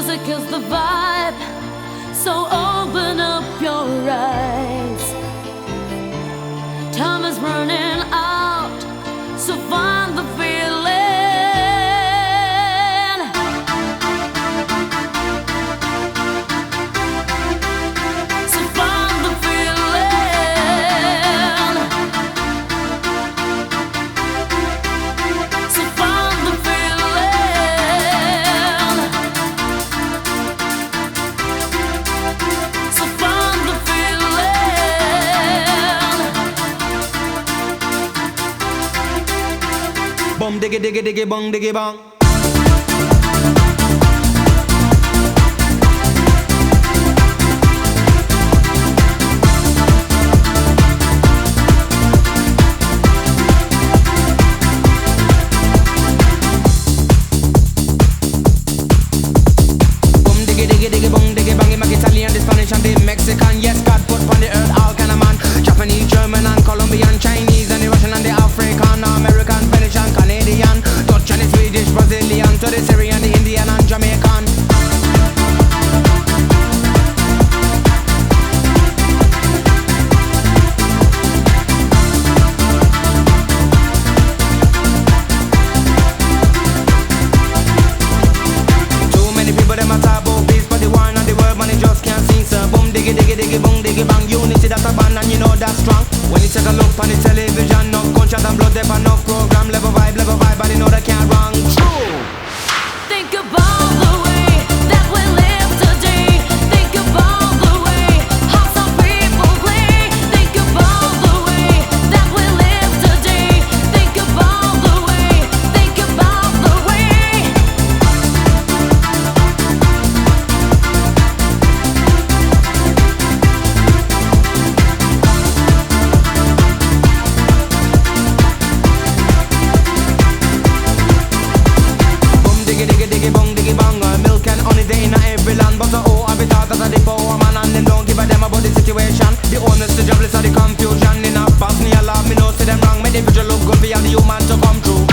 music is the vibe, so open up your eyes. Time is running out, so find the feeling. So find the feeling. So find the feeling. So find the feeling. Bum diggy diggy diggy bong diggy bong. Bum diggy diggy diggy bong diggy bong. Him a Italian, the Spanish and the Mexican. Yes, God put on the earth all kind of man. Japanese, German and Colombian, Chinese and the Russian and the African, American, Venetian, Canadian, Dutch and the Swedish, Brazilian, to the Syrian, the Indian and Jamaican. Too many people them a talk about peace, but the war and the world man, it just can't sing. So boom diggy diggy diggy boom diggy bang. Unity that's a band and you know that's strong. When you take a look on the television, no gunshot and blood, there no program. Level vibe, but you know they can't wrong. True. Think about the way that we live today. Think about the way how some people play. Think about the way that we live today. Think about the way. Think about the way. Boom diggy diggy diggy bong diggy bang. Milk and honey they in every land, but oh I be thought that the power man and them don't give a damn about the situation. The honest, the jobless, or the confusion in a past me a love me know say them wrong. Make the future look good for all the human to come true.